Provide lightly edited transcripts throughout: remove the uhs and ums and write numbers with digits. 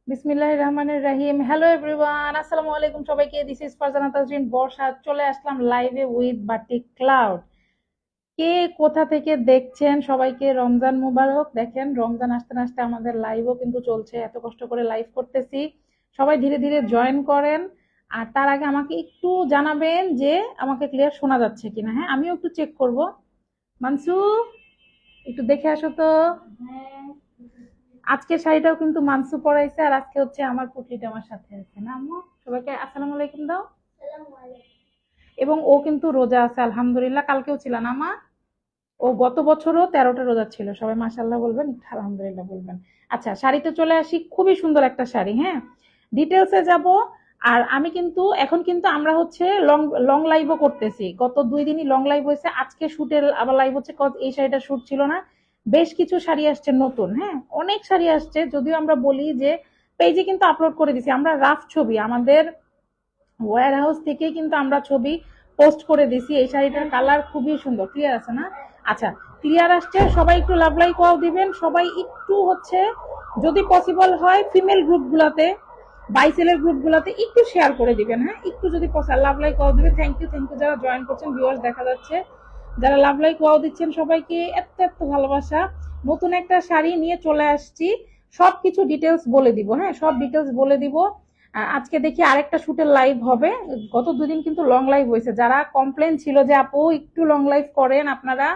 বিসমিল্লাহির রহমানির রহিম। Hello everyone, আসসালামু আলাইকুম সবাইকে। দিস ইজ ফারজানা তাজরিন বর্ষা। চলে আসলাম লাইভে উইথ বাটিক ক্লাউড। কে কোথা থেকে দেখছেন সবাইকে রমজান মুবারক। দেখেন রমজান আসতে না আসতে আমাদের লাইভও কিন্তু চলছে, এত কষ্ট করে লাইভ করতেছি। সবাই ধীরে ধীরে জয়েন করেন। আর তার আগে আমাকে একটু জানাবেন যে আমাকে ক্লিয়ার শোনা যাচ্ছে কিনা। হ্যাঁ, আমিও একটু চেক করব। মানসু, একটু দেখে আসো তো। আজকের শাড়িটাও কিন্তু মানসু পরাইছে, আর আজকে হচ্ছে আমার পুটলিটা আমার সাথে আছে না আম্মু। সবাইকে আসসালামু আলাইকুম দাও। এবং ও কিন্তু রোজা আছে আলহামদুলিল্লাহ, কালকেও ছিল না মা? ও গত বছরও 13টা রোজা ছিল। সবাই মাশাআল্লাহ বলবেন, একটু আলহামদুলিল্লাহ বলবেন। আচ্ছা, শাড়িতে চলে আসি। খুবই সুন্দর একটা শাড়ি। হ্যাঁ, ডিটেলসে যাব। আর আমি কিন্তু এখন কিন্তু আমরা হচ্ছে লং লং লাইভও করতেছি। গত 2 দিনই লং লাইভ হয়েছে, আজকে শুটের আবার লাইভ হচ্ছে। এই শাড়িটা শুট ছিল না। বেশ কিছু শাড়ি আসছে নতুন। হ্যাঁ, অনেক শাড়ি আসছে। যদিও আমরা বলি যে পেজে কিন্তু আপলোড করে দিছি আমরা রাফ ছবি, আমাদের ওয়্যার হাউস থেকে কিন্তু আমরা ছবি পোস্ট করে দিছি। এই শাড়িটার কালার খুবই সুন্দর। ক্লিয়ার আছে না? আচ্ছা, ক্লিয়ার আসছে। সবাই একটু লাভ লাইক ওয়াও দিবেন। সবাই একটু হচ্ছে যদি পসিবল হয় ফিমেল গ্রুপগুলোতে, বাইসেলের গ্রুপগুলোতে একটু শেয়ার করে দিবেন। হ্যাঁ, একটু যদি লাভ লাইক ওয়াও দিবেন। থ্যাংক ইউ যারা জয়েন করছেন ভিউয়ার্স দেখা যাচ্ছে। যারা লাভ লাইক ওয়াও দিচ্ছেন সবাইকে এত এত ভালোবাসা। নতুন একটা শাড়ি নিয়ে চলে আসছি, সবকিছু ডিটেলস বলে দিব। হ্যাঁ, সব ডিটেলস বলে দিব। আজকে দেখি আরেকটা শুটের লাইভ হবে। গত 2 দিন কিন্তু লং লাইভ হয়েছে। যারা কমপ্লেন ছিল যে আপু একটু লং লাইভ করেন আপনারা,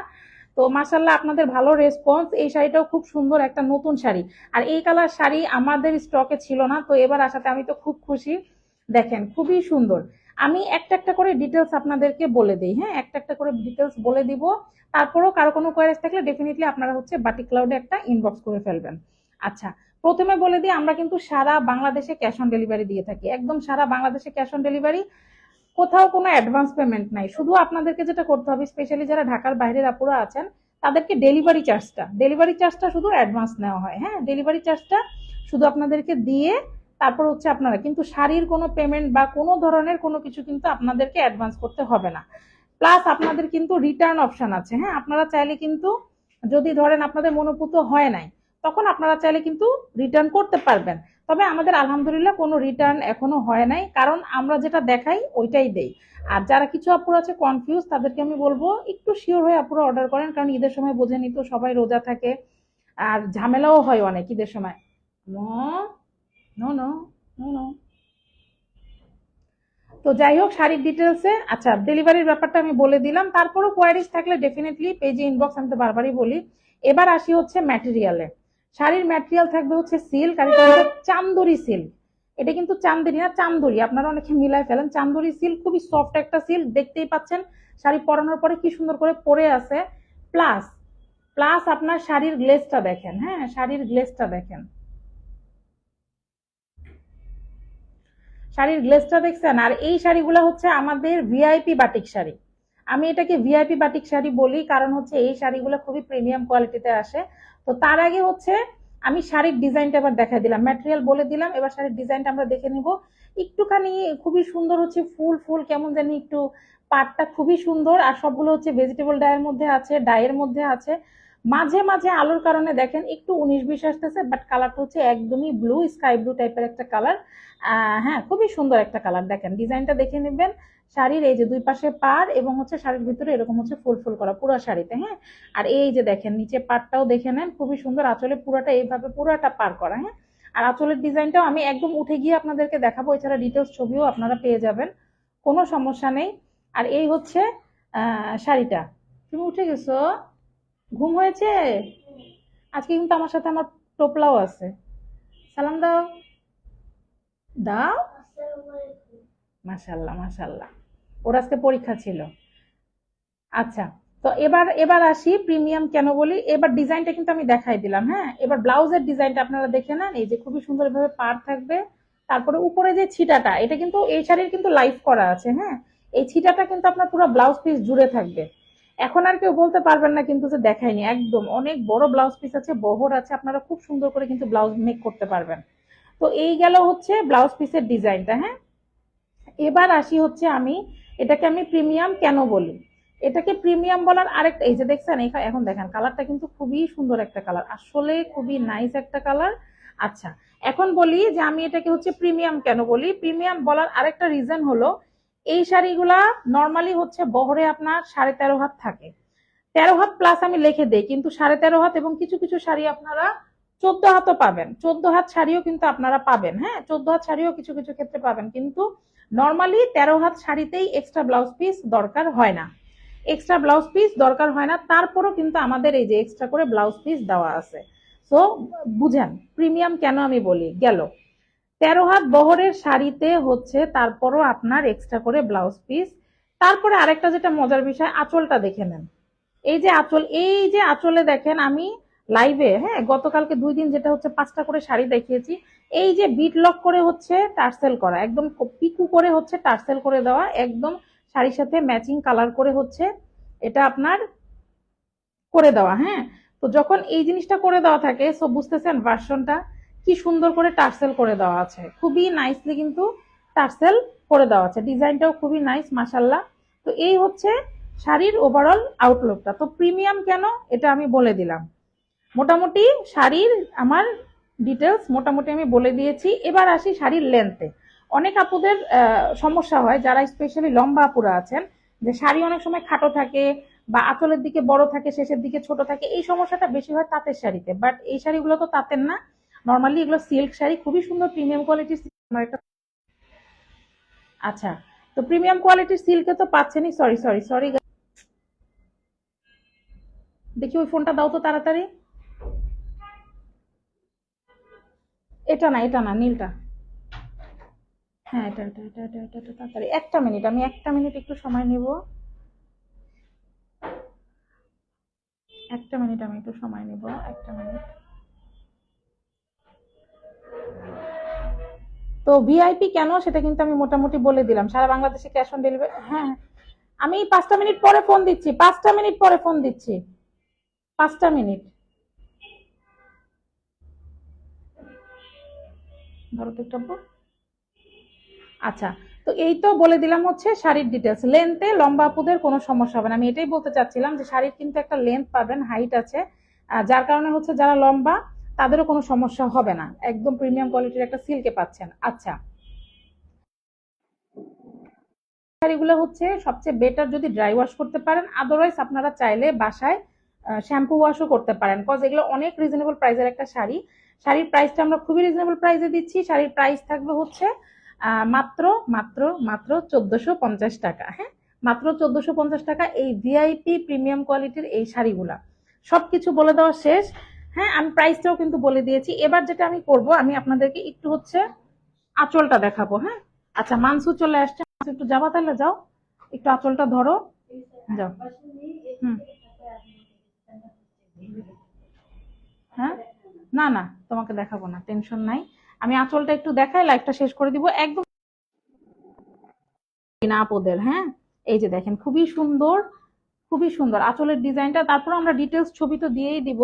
তো মাশাল্লাহ আপনাদের ভালো রেসপন্স। এই শাড়িটাও খুব সুন্দর একটা নতুন শাড়ি। আর এই কালার শাড়ি আমাদের স্টকে ছিল না, তো এবার আসাতে আমি তো খুব খুশি। দেখেন খুবই সুন্দর। আমি একটা একটা করে ডিটেলস আপনাদেরকে বলে দিই। হ্যাঁ, একটা একটা করে ডিটেলস বলে দিব। তারপরেও কারো কোনো কোয়ারিজ থাকলে ডেফিনেটলি আপনারা হচ্ছে বাটিক ক্লাউডে একটা ইনবক্স করে ফেলবেন। আচ্ছা, প্রথমে বলে দিই আমরা কিন্তু সারা বাংলাদেশে ক্যাশ অন ডেলিভারি দিয়ে থাকি। একদম সারা বাংলাদেশে ক্যাশ অন ডেলিভারি, কোথাও কোনো অ্যাডভান্স পেমেন্ট নাই। শুধু আপনাদেরকে যেটা করতে হবে, স্পেশালি যারা ঢাকার বাইরের আপুরা আছেন তাদেরকে ডেলিভারি চার্জটা শুধু অ্যাডভান্স নেওয়া হয়। হ্যাঁ, ডেলিভারি চার্জটা শুধু আপনাদেরকে দিয়ে তারপর হচ্ছে আপনারা কিন্তু শাড়ির কোনো পেমেন্ট বা কোনো ধরনের কোনো কিছু কিন্তু আপনাদেরকে অ্যাডভান্স করতে হবে না। প্লাস আপনাদের কিন্তু রিটার্ন অপশন আছে। হ্যাঁ, আপনারা চাইলে কিন্তু যদি ধরেন আপনাদের মনোপুত হয় নাই, তখন আপনারা চাইলে কিন্তু রিটার্ন করতে পারবেন। তবে আমাদের আলহামদুলিল্লাহ কোনো রিটার্ন এখনো হয় নাই, কারণ আমরা যেটা দেখাই ওইটাই দেই। আর যারা কিছু আপুরা আছে কনফিউজ, তাদেরকে আমি বলবো একটু শিওর হয়ে আপুরা অর্ডার করেন, কারণ ঈদের সময় বোঝেনি তো সবাই রোজা থাকে, আর ঝামেলাও হয় অনেক ঈদের সময়। No no no no no. তো যাই হোক, শাড়ির ডিটেলসে আচ্ছা ডেলিভারির ব্যাপারটা আমি বলে দিলাম। তারপরও কোয়ারিজ থাকলে ডেফিনেটলি পেজে ইনবক্স, আমি তো বারবারই বলি। এবার আসি হচ্ছে ম্যাটেরিয়ালে। শাড়ির ম্যাটেরিয়াল থাকবে হচ্ছে সিল্ক, আর এটা হচ্ছে চান্দরি সিল্ক। এটা কিন্তু চান্দেরি না, চান্দরি, আপনারা অনেকে মিলাই ফেলেন। চান্দরি সিল্ক খুবই সফট একটা সিল্ক, দেখতেই পাচ্ছেন শাড়ি পরানোর পরে কি সুন্দর করে পরে আছে। প্লাস প্লাস আপনার শাড়ির গ্লেজটা দেখেন। হ্যাঁ, শাড়ির গ্লেজটা দেখেন, শাড়ির গ্লেজটা দেখছেন। আর এই শাড়িগুলো হচ্ছে আমাদের ভিআইপি বাটিক শাড়ি। আমি এটাকে ভিআইপি বাটিক শাড়ি বলি, কারণ হচ্ছে এই শাড়িগুলো খুবই প্রিমিয়াম কোয়ালিটিতে আসে। তো তার আগে হচ্ছে আমি শাড়ির ডিজাইনটা এবার দেখা দিলাম, ম্যাটেরিয়াল বলে দিলাম, এবার শাড়ির ডিজাইনটা আমরা দেখে নিব একটুখানি। খুবই সুন্দর হচ্ছে, ফুল ফুল কেমন জানি একটু, পাটটা খুবই সুন্দর। আর সবগুলো হচ্ছে ভেজিটেবল ডায়ের মধ্যে আছে, ডায়ের মধ্যে আছে। মাঝে মাঝে আলোর কারণে দেখেন একটু 19-20 আসতেছে, বাট কালারটা হচ্ছে একদমই ব্লু, স্কাই ব্লু টাইপের একটা কালার। হ্যাঁ, খুবই সুন্দর একটা কালার। দেখেন ডিজাইনটা দেখে নেবেন। শাড়ির এই যে দুই পাশে পাড়, এবং হচ্ছে শাড়ির ভিতরে এরকম হচ্ছে ফুল ফুল করা পুরো শাড়িতে। হ্যাঁ, আর এই যে দেখেন নিচে পাড়টাও দেখে নেন, খুবই সুন্দর। আঁচলে পুরাটা এইভাবে পুরাটা পার করা। হ্যাঁ, আর আঁচলের ডিজাইনটাও আমি একদম উঠে গিয়ে আপনাদেরকে দেখাবো, এছাড়া ডিটেলস ছবিও আপনারা পেয়ে যাবেন, কোনো সমস্যা নেই। আর এই হচ্ছে শাড়িটা। তুমি উঠে গেছো? ঘুম হয়েছে? আজকে কিন্তু আমার সাথে আমার টোপলাও আছে। সালাম দাও। দাও। মাশাল্লাহ মাশাল্লাহ, ওর আজকে পরীক্ষা ছিল। আচ্ছা, তো এবার এবার আসি প্রিমিয়াম কেন বলি। এবার ডিজাইনটা কিন্তু আমি দেখাই দিলাম। হ্যাঁ, এবার ব্লাউজের ডিজাইনটা আপনারা দেখে নেন। এই যে খুবই সুন্দর ভাবে পার থাকবে। তারপরে উপরে যে ছিটাটা, এটা কিন্তু এই শাড়ির কিন্তু লাইভ করা আছে। হ্যাঁ, এই ছিটাটা কিন্তু আপনার পুরো ব্লাউজ পিস জুড়ে থাকবে। এখন আর কেউ বলতে পারবেন না কিন্তু যে দেখায়নি, একদম অনেক বড় ব্লাউজ পিস আছে, বহর আছে, আপনারা খুব সুন্দর করে কিন্তু ব্লাউজ মেক করতে পারবেন। তো এই গেল হচ্ছে ব্লাউজ পিসের ডিজাইনটা। হ্যাঁ, এবার আসি হচ্ছে আমি এটাকে আমি প্রিমিয়াম কেন বলি। এটাকে প্রিমিয়াম বলার আরেকটা, এই যে দেখছেন এখন দেখেন কালারটা কিন্তু খুবই সুন্দর একটা কালার, আসলে খুবই নাইস একটা কালার। আচ্ছা, এখন বলি যে আমি এটাকে হচ্ছে প্রিমিয়াম কেন বলি। প্রিমিয়াম বলার আরেকটা রিজন হলো, এই শাড়িগুলা নর্মালি হচ্ছে বহরে আপনার 13.5 হাত থাকে, 13 হাত প্লাস আমি লিখে দেই, কিন্তু 13.5 হাত এবং কিছু কিছু শাড়ি আপনারা 14 হাতও পাবেন, 14 হাত শাড়িও কিন্তু আপনারা পাবেন। হ্যাঁ, 14 হাত শাড়িও কিছু কিছু ক্ষেত্রে পাবেন, কিন্তু নর্মালি 13 হাত শাড়িতেই এক্সট্রা ব্লাউজ পিস দরকার হয় না, এক্সট্রা ব্লাউজ পিস দরকার হয় না, তারপরও কিন্তু আমাদের এই যে এক্সট্রা করে ব্লাউজ পিস দেওয়া আছে। তো বুঝেন প্রিমিয়াম কেন আমি বলি। গেল 13 হাত বহরের শাড়িতে হচ্ছে তারপরও আপনার এক্সট্রা করে ব্লাউজ পিস। তারপরে আরেকটা যেটা মজার বিষয়, আঁচলটা দেখে নেন। এই যে আঁচল, এই যে আঁচলে দেখেন আমি লাইভে, হ্যাঁ গতকালকে 2 দিন যেটা হচ্ছে 5টা করে শাড়ি দেখিয়েছি, এই যে বিট লক করে হচ্ছে টার্সেল করা, একদম পিকু করে হচ্ছে টার্সেল করে দেওয়া, একদম শাড়ির সাথে ম্যাচিং কালার করে হচ্ছে এটা আপনার করে দেওয়া। হ্যাঁ, তো যখন এই জিনিসটা করে দেওয়া থাকে, সো বুঝতেছেন ভার্সনটা কি সুন্দর করে টার্সেল করে দেওয়া আছে, খুবই নাইসলি কিন্তু টার্সেল করে দেওয়া আছে, ডিজাইনটাও খুবই নাইস মাশাল্লাহ। তো এই হচ্ছে শাড়ির ওভারঅল আউটলুকটা। তো প্রিমিয়াম কেন এটা আমি বলে দিলাম, মোটামুটি শাড়ির আমার ডিটেলস মোটামুটি আমি বলে দিয়েছি। এবার আসি শাড়ির লেন্থে। অনেক আপুদের সমস্যা হয়, যারা স্পেশালি লম্বা আপুরা আছেন, যে শাড়ি অনেক সময় খাটো থাকে বা আঁচলের দিকে বড় থাকে, শেষের দিকে ছোট থাকে, এই সমস্যাটা বেশি হয় তাঁতের শাড়িতে। বাট এই শাড়িগুলো তো তাঁতের না, নর্মালি এগুলো সিল্ক শাড়ি, খুবই সুন্দর প্রিমিয়াম কোয়ালিটির আমার একটা। আচ্ছা, তো প্রিমিয়াম কোয়ালিটির সিল্কে তো পাচ্ছেনই। সরি সরি সরি, দেখি ওই ফোনটা দাও তো তাড়াতাড়ি। এটা না, এটা না, নীলটা। হ্যাঁ, এটা তাড়াতাড়ি, একটা মিনিট, আমি একটা মিনিট একটু সময় নিব, একটা মিনিট আমি একটু সময় নিব, একটা মিনিট। তো ভিআইপি কেন সেটা কিন্তু আমি মোটামুটি বলে দিলাম, সারা বাংলাদেশে ক্যাশ অন ডেলিভারি। হ্যাঁ, আমি 5টা মিনিট পরে ফোন দিচ্ছি, 5টা মিনিট পরে ফোন দিচ্ছি, 5টা মিনিট। ধরো তো একটু আপু। আচ্ছা, তো এই তো বলে দিলাম হচ্ছে শাড়ির ডিটেলস। লেন্থে লম্বা আপুদের কোনো সমস্যা হবে না, আমি এটাই বলতে চাচ্ছিলাম যে শাড়ির কিন্তু একটা লেন্থ পাবেন, হাইট আছে, যার কারণে হচ্ছে যারা লম্বা তাদেরও কোনো সমস্যা হবে না, একদম প্রিমিয়াম কোয়ালিটির একটা সিল্কে পাচ্ছেন। আচ্ছা, শাড়িগুলো হচ্ছে সবচেয়ে বেটার যদি ড্রাই ওয়াশ করতে পারেন, আদারওয়াইজ আপনারা চাইলে বাসায় শ্যাম্পু ওয়াশও করতে পারেন, কজ এগুলো অনেক রিজনেবল প্রাইসের একটা শাড়ি। শাড়ির প্রাইসটা আমরা খুবই রিজনেবল প্রাইসে দিচ্ছি, শাড়ির প্রাইস থাকবে হচ্ছে মাত্র মাত্র মাত্র 1450 টাকা। হ্যাঁ, মাত্র 1450 টাকা এই ভিআইপি প্রিমিয়াম কোয়ালিটির এই শাড়িগুলা। সবকিছু বলে দেওয়া শেষ। হ্যাঁ, আমি প্রাইসটাও কিন্তু বলে দিয়েছি। এবার যেটা আমি করব, আমি আপনাদেরকে একটু হচ্ছে আঁচলটা দেখাবো। হ্যাঁ, আচ্ছা মানসু চলে আসছে, একটু যাবা তাহলে, যাও একটু আঁচলটা ধরো, যাও। হুম। হ্যাঁ, না না, তোমাকে দেখাবো না, টেনশন নাই, আমি আঁচলটা একটু দেখাই লাইভটা শেষ করে দিব একদম না আপদের। হ্যাঁ, এই যে দেখেন খুবই সুন্দর, খুবই সুন্দর আঁচলের ডিজাইনটা, তারপর আমরা ডিটেলস ছবি তো দিয়েই দিব।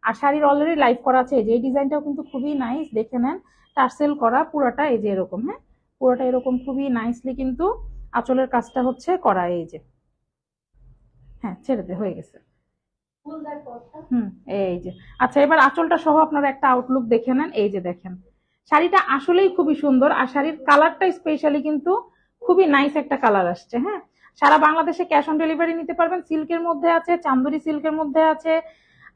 আর শাড়ির অলরেডি লাইভ করা আছে, এই যে এই ডিজাইনটাও কিন্তু খুবই নাইস, দেখে নেন, টার্সেল করা পুরোটা, এই যে এরকম। হ্যাঁ, পুরোটা এরকম খুবই নাইসলি কিন্তু আঁচলের কাজটা হচ্ছে করা, এই যে। হ্যাঁ, ছেড়ে দে, হয়ে গেছে। হুম, এই যে। আচ্ছা, এবার আঁচলটা সহ আপনারা একটা আউটলুক দেখে নেন, এই যে দেখেন শাড়িটা আসলেই খুবই সুন্দর, আর শাড়ির কালারটা স্পেশালি কিন্তু খুবই নাইস একটা কালার আসছে। হ্যাঁ, সারা বাংলাদেশে ক্যাশ অন ডেলিভারি নিতে পারবেন, সিল্কের মধ্যে আছে, চান্দুরি সিল্কের মধ্যে আছে,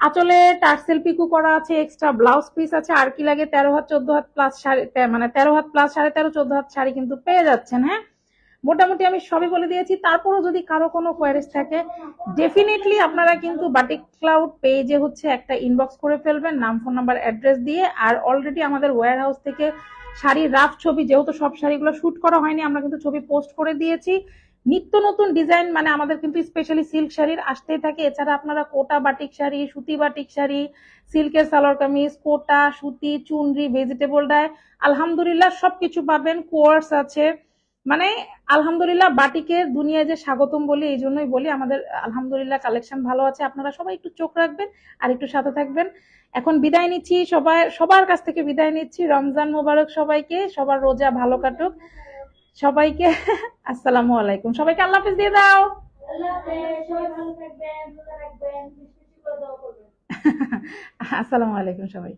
আঁচলে টার্সেল পিকু করা আছে, এক্সট্রা ব্লাউজ পিস আছে, আর কি লাগে, 13 হাত 14 হাত প্লাস শাড়ি, মানে 13 হাত প্লাস 13.5 14 হাত শাড়ি কিন্তু পেয়ে যাচ্ছেন। হ্যাঁ, মোটামুটি আমি সবই বলে দিয়েছি। তারপরও যদি কারো কোনো কোয়ারিজ থাকে, ডেফিনেটলি আপনারা কিন্তু বাটিক ক্লাউড পেজে হচ্ছে একটা ইনবক্স করে ফেলবেন, নাম ফোন নাম্বার অ্যাড্রেস দিয়ে। আর অলরেডি আমাদের ওয়্যার হাউস থেকে শাড়ির রাফ ছবি, যেহেতু সব শাড়িগুলো শুট করা হয়নি, আমরা কিন্তু ছবি পোস্ট করে দিয়েছি। নিত্য নতুন ডিজাইন, মানে আমাদের কিন্তু স্পেশালি সিল্ক শাড়ির আসতেই থাকে। এছাড়া আপনারা কোটা বাটিক শাড়ি, সুতি বাটিক শাড়ি, সিল্কের সালোয়ার কামিজ, কোটা, সুতি, চুনরি, ভেজিটেবল ডাই, আলহামদুলিল্লাহ সবকিছু পাবেন। কোয়ার্স আছে, মানে আলহামদুলিল্লাহ বাটিকের দুনিয়ায় যে স্বাগতম বলি, এই জন্যই বলি আমাদের আলহামদুলিল্লাহ কালেকশন ভালো আছে। আপনারা সবাই একটু চোখ রাখবেন আর একটু সাথে থাকবেন। এখন বিদায় নিচ্ছি, সবার কাছ থেকে বিদায় নিচ্ছি। রমজান মোবারক সবাইকে, সবার রোজা ভালো কাটুক সবাইকে। আসসালামু আলাইকুম, সবাইকে আল্লাহ হাফেজ দিয়ে দাও। আল্লাহ হাফেজ, সবাই ভালো থাকবেন, রোজা রাখবেন, বেশি বেশি করে দোয়া করবেন। আসসালামু আলাইকুম সবাই।